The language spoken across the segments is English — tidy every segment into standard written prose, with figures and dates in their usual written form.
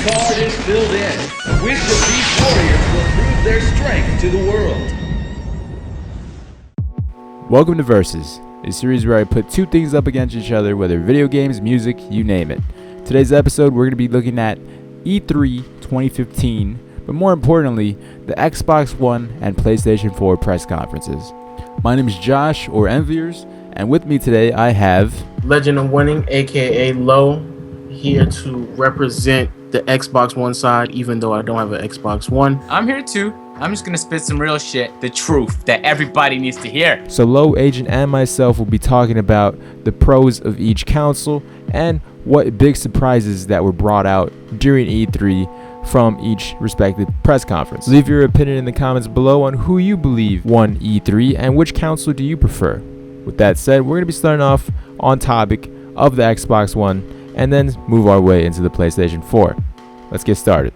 card is filled in. Which of these warriors will prove their strength to the world? Welcome to Versus, a series where I put two things up against each other, whether video games, music, you name it. Today's episode, we're going to be looking at E3 2015, but more importantly, the Xbox One and PlayStation 4 press conferences. My name is Josh, or Enviers, and with me today I have Legend of Winning, aka Low, here to represent the Xbox One side, even though I don't have an Xbox One. I'm here too. I'm just gonna spit some real shit, the truth that everybody needs to hear. So Low, Agent, and myself will be talking about the pros of each console and what big surprises that were brought out during E3 from each respective press conference. Leave your opinion in the comments below on who you believe won E3 and which console do you prefer. With that said, we're going to be starting off on topic of the Xbox One and then move our way into the PlayStation 4. Let's get started.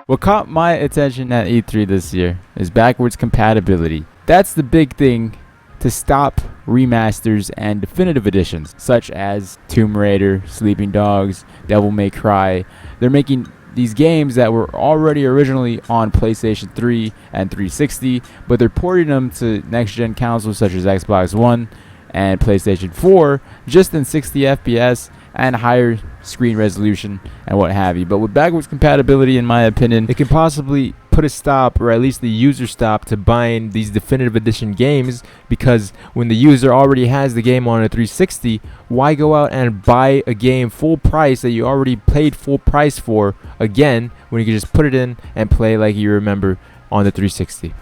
What caught my attention at E3 this year is backwards compatibility. That's the big thing to stop remasters and definitive editions, such as Tomb Raider, Sleeping Dogs, Devil May Cry. They're making these games that were already originally on PlayStation 3 and 360, but they're porting them to next-gen consoles such as Xbox One and PlayStation 4 just in 60 FPS and higher screen resolution and what have you. But with backwards compatibility, in my opinion, it can possibly put a stop, or at least the user stop, to buying these definitive edition games, because when the user already has the game on a 360, why go out and buy a game full price that you already paid full price for again when you can just put it in and play like you remember on the 360?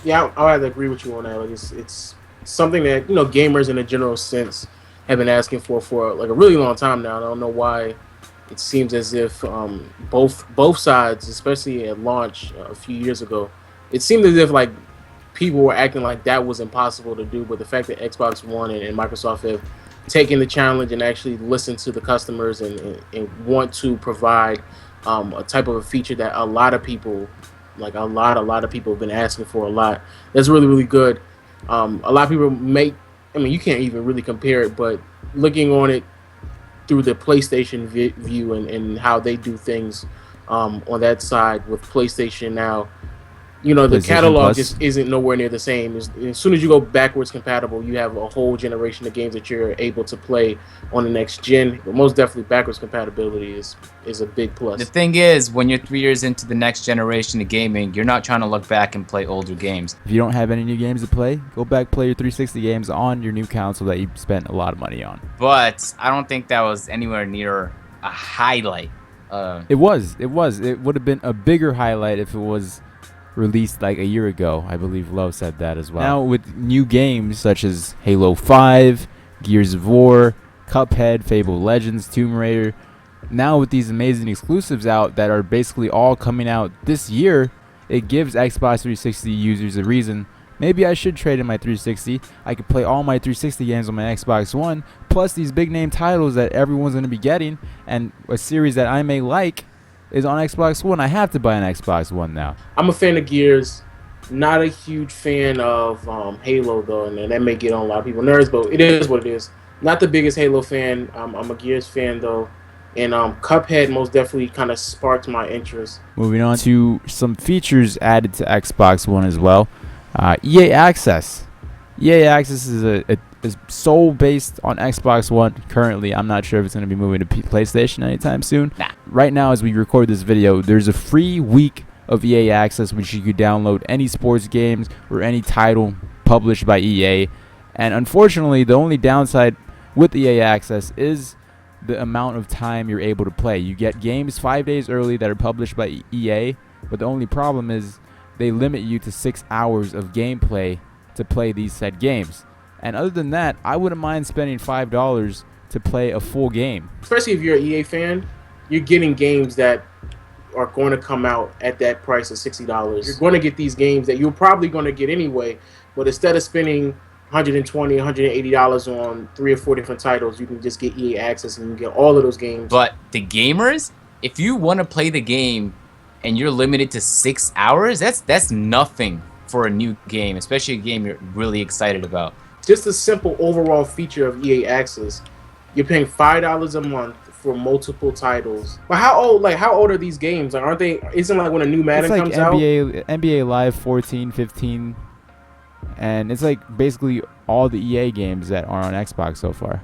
Yeah, I'll have to agree with you on that. Like, it's something that, you know, gamers in a general sense have been asking for like a really long time now. I don't know why it seems as if both sides, especially at launch a few years ago, it seemed as if like people were acting like that was impossible to do. But the fact that Xbox One and Microsoft have taken the challenge and actually listened to the customers and want to provide a type of a feature that a lot of people, like a lot of people have been asking for a lot. That's really, really good. A lot of people you can't even really compare it, but looking on it through the PlayStation view and how they do things on that side with PlayStation now, you know, the catalog Plus just isn't nowhere near the same. As soon as you go backwards compatible, you have a whole generation of games that you're able to play on the next gen. But most definitely backwards compatibility is a big plus. The thing is, when you're 3 years into the next generation of gaming, you're not trying to look back and play older games. If you don't have any new games to play, go back, play your 360 games on your new console that you spent a lot of money on. But I don't think that was anywhere near a highlight. It was. It would have been a bigger highlight if it was released like a year ago. I believe Lowe said that as well. Now with new games such as Halo 5, Gears of War, Cuphead, Fable Legends, Tomb Raider, now with these amazing exclusives out that are basically all coming out this year, it gives Xbox 360 users a reason. Maybe I should trade in my 360. I could play all my 360 games on my Xbox One, plus these big name titles that everyone's going to be getting, and a series that I may like is on Xbox One. I have to buy an Xbox One now. I'm a fan of Gears, not a huge fan of Halo though, and that may get on a lot of people's nerves, but it is what it is. Not the biggest Halo fan. I'm a Gears fan though, and Cuphead most definitely kind of sparked my interest. Moving on to some features added to Xbox One as well. EA Access. EA Access is sole based on Xbox One currently. I'm not sure if it's going to be moving to PlayStation anytime soon. Nah. Right now, as we record this video, there's a free week of EA Access, which you could download any sports games or any title published by EA. And unfortunately, the only downside with EA Access is the amount of time you're able to play. You get games 5 days early that are published by EA, but the only problem is they limit you to 6 hours of gameplay to play these said games. And other than that, I wouldn't mind spending $5 to play a full game. Especially if you're an EA fan, you're getting games that are going to come out at that price of $60. You're going to get these games that you're probably going to get anyway, but instead of spending $120, $180 on 3 or 4 different titles, you can just get EA Access and you get all of those games. But the gamers, if you want to play the game and you're limited to 6 hours, that's nothing for a new game, especially a game you're really excited about. Just the simple overall feature of EA Access You're paying $5 a month for multiple titles. But how old? Like, how old are these games? Like, aren't they? Isn't like when a new Madden It's like comes out? NBA Live 14, 15, and it's like basically all the EA games that are on Xbox so far.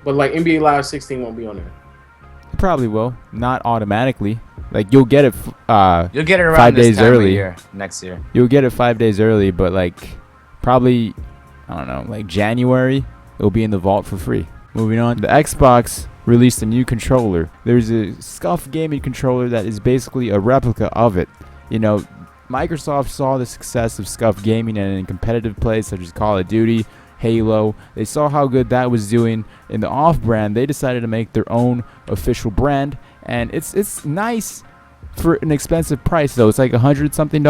But like NBA Live 16 won't be on there. It probably will, not automatically. Like you'll get it. You'll get it around 5 this days time early. of year, next year. You'll get it 5 days early, but like probably, I don't know, like January, it'll be in the vault for free. Moving on, the Xbox released a new controller. There's a SCUF gaming controller that is basically a replica of it. You know, Microsoft saw the success of SCUF gaming in competitive play such as Call of Duty, Halo. They saw how good that was doing in the off-brand. They decided to make their own official brand, and it's nice for an expensive price though. It's like $100-something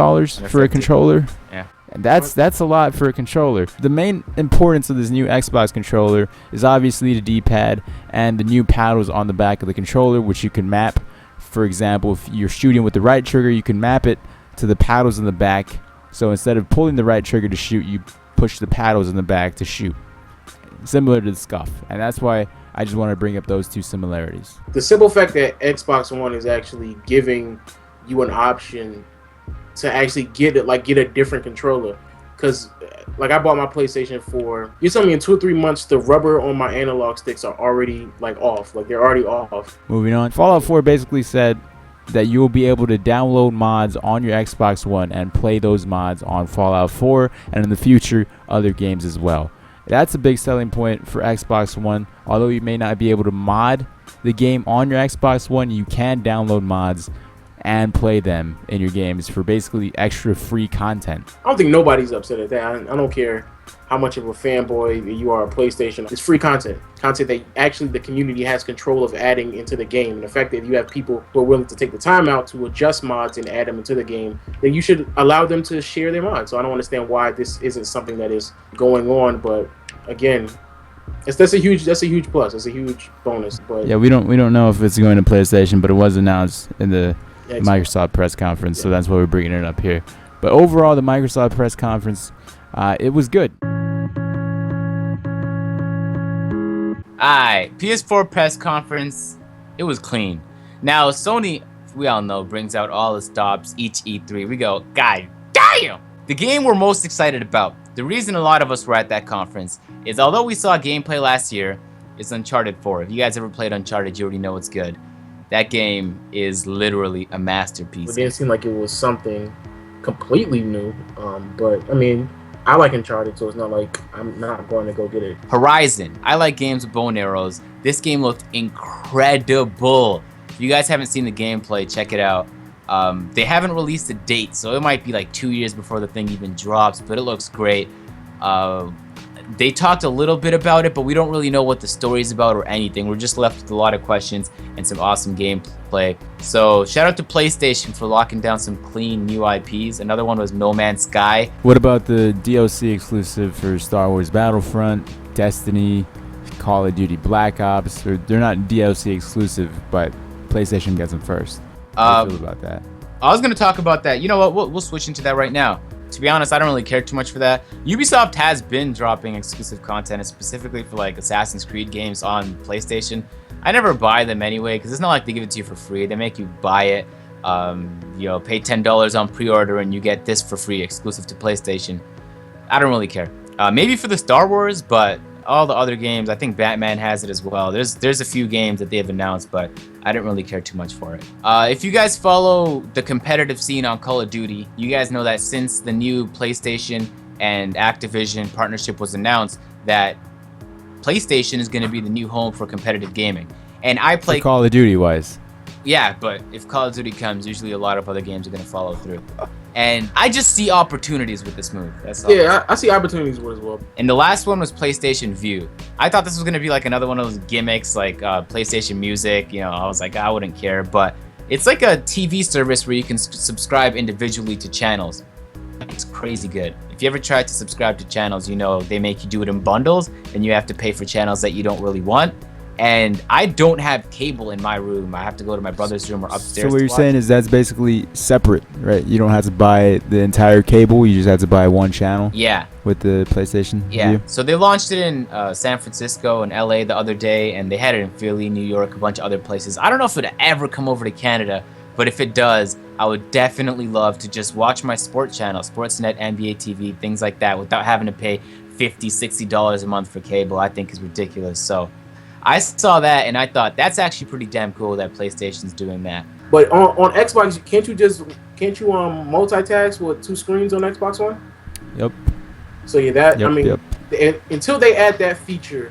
for a controller. Yeah. And that's a lot for a controller. The main importance of this new Xbox controller is obviously the D-pad and the new paddles on the back of the controller, which you can map. For example, if you're shooting with the right trigger, you can map it to the paddles in the back. So instead of pulling the right trigger to shoot, you push the paddles in the back to shoot. Similar to the SCUF. And that's why I just want to bring up those two similarities. The simple fact that Xbox One is actually giving you an option to actually get a different controller, because like I bought my PlayStation 4. You tell me in 2 or 3 months the rubber on my analog sticks are already like off, like they're already off. Moving on, Fallout 4 basically said that you will be able to download mods on your Xbox One and play those mods on Fallout 4 and in the future other games as well. That's a big selling point for Xbox One. Although you may not be able to mod the game on your Xbox One, you can download mods and play them in your games for basically extra free content. I don't think nobody's upset at that. I don't care how much of a fanboy you are of PlayStation. It's free content that actually the community has control of adding into the game. And the fact that you have people who are willing to take the time out to adjust mods and add them into the game, then you should allow them to share their mods. So I don't understand why this isn't something that is going on. But again, that's a huge plus. That's a huge bonus. But yeah, we don't know if it's going to PlayStation, but it was announced in the Microsoft press conference, so that's why we're bringing it up here. But overall, the Microsoft press conference, it was good. Alright, PS4 press conference, it was clean. Now, Sony, we all know, brings out all the stops each E3. We go, God damn! The game we're most excited about, the reason a lot of us were at that conference, is although we saw gameplay last year, it's Uncharted 4. If you guys ever played Uncharted, you already know it's good. That game is literally a masterpiece. It didn't seem like it was something completely new, but I mean, I like Uncharted, so it's not like I'm not going to go get it. Horizon. I like games with bow and arrows. This game looked incredible. If you guys haven't seen the gameplay, check it out. They haven't released a date, so it might be like 2 years before the thing even drops, but it looks great. They talked a little bit about it, but we don't really know what the story's about or anything. We're just left with a lot of questions and some awesome gameplay. So shout out to PlayStation for locking down some clean new IPs. Another one was No Man's Sky. What about the DLC exclusive for Star Wars Battlefront, Destiny, Call of Duty Black Ops? Or they're not DLC exclusive, but PlayStation gets them first. How do you feel about that? I was going to talk about that. You know what? We'll switch into that right now. To be honest, I don't really care too much for that. Ubisoft has been dropping exclusive content, specifically for like Assassin's Creed games on PlayStation. I never buy them anyway, because it's not like they give it to you for free. They make you buy it, pay $10 on pre-order and you get this for free, exclusive to PlayStation. I don't really care. Maybe for the Star Wars, but all the other games, I think Batman has it as well. There's a few games that they have announced, but I didn't really care too much for it. If you guys follow the competitive scene on Call of Duty, you guys know that since the new PlayStation and Activision partnership was announced, that PlayStation is going to be the new home for competitive gaming. And I play Call of Duty wise. Yeah, but if Call of Duty comes, usually a lot of other games are going to follow through. And I just see opportunities with this move. That's all. Yeah, I see opportunities with it as well. And the last one was PlayStation View. I thought this was going to be like another one of those gimmicks like PlayStation Music. You know, I was like, I wouldn't care. But it's like a TV service where you can subscribe individually to channels. It's crazy good. If you ever tried to subscribe to channels, you know they make you do it in bundles and you have to pay for channels that you don't really want. And I don't have cable in my room. I have to go to my brother's room or upstairs. So what to you're watch saying it. is that's basically separate, right? You don't have to buy the entire cable. You just have to buy one channel Yeah. with the PlayStation Yeah. View. So they launched it in San Francisco and LA the other day, and they had it in Philly, New York, a bunch of other places. I don't know if it'd ever come over to Canada, but if it does, I would definitely love to just watch my sport channel, Sportsnet, NBA TV, things like that, without having to pay $50, $60 a month for cable. I think is ridiculous. So I saw that and I thought that's actually pretty damn cool that PlayStation's doing that. But on Xbox, can't you multitask with 2 screens on Xbox One? Yep. So yeah, that Yep, I mean, yep. until they add that feature,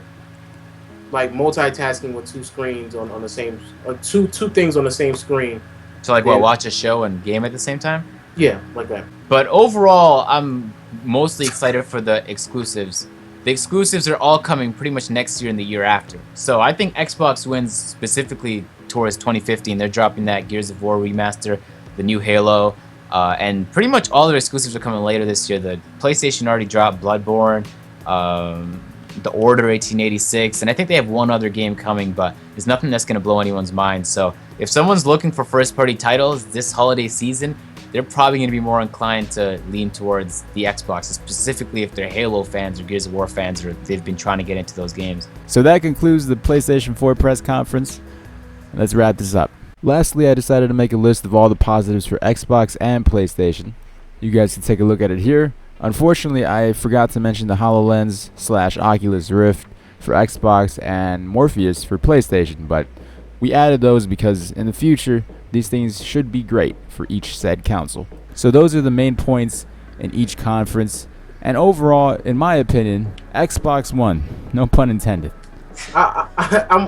like multitasking with 2 screens on the same, two things on the same screen. So like, what, watch a show and game at the same time? Yeah, like that. But overall, I'm mostly excited for the exclusives. The exclusives are all coming pretty much next year and the year after. So I think Xbox wins specifically towards 2015. They're dropping that Gears of War remaster, the new Halo, and pretty much all their exclusives are coming later this year. The PlayStation already dropped Bloodborne, The Order 1886, and I think they have one other game coming, but there's nothing that's going to blow anyone's mind. So if someone's looking for first-party titles this holiday season, they're probably going to be more inclined to lean towards the Xbox, specifically if they're Halo fans or Gears of War fans, or they've been trying to get into those games. So that concludes the PlayStation 4 press conference. Let's wrap this up. Lastly, I decided to make a list of all the positives for Xbox and PlayStation. You guys can take a look at it here. Unfortunately, I forgot to mention the HoloLens/Oculus Rift for Xbox and Morpheus for PlayStation, but we added those because in the future, these things should be great for each said console. So those are the main points in each conference. And overall, in my opinion, Xbox One. No pun intended. I'm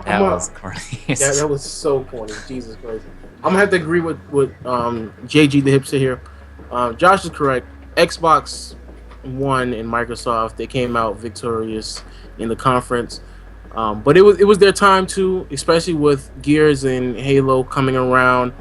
That was corny. that was so corny. Jesus Christ. I'm gonna have to agree with JG the hipster here. Josh is correct. Xbox One and Microsoft, they came out victorious in the conference. But it was their time too, especially with Gears and Halo coming around,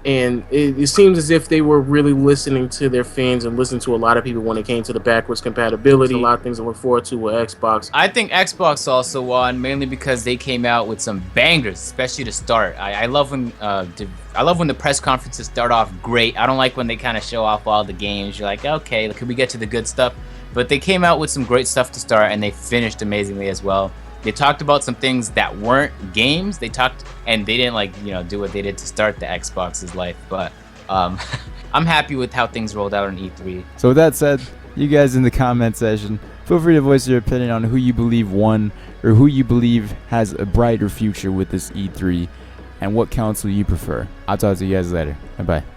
and it seems as if they were really listening to their fans and listening to a lot of people when it came to the backwards compatibility. A lot of things to look forward to with Xbox. I think Xbox also won mainly because they came out with some bangers, especially to start. I love when the press conferences start off great. I don't like when they kind of show off all the games. You're like, okay, could we get to the good stuff? But they came out with some great stuff to start, and they finished amazingly as well. They talked about some things that weren't games. They didn't do what they did to start the Xbox's life. But I'm happy with how things rolled out on E3. So with that said, you guys in the comment section, feel free to voice your opinion on who you believe won or who you believe has a brighter future with this E3 and what console you prefer. I'll talk to you guys later. Bye-bye.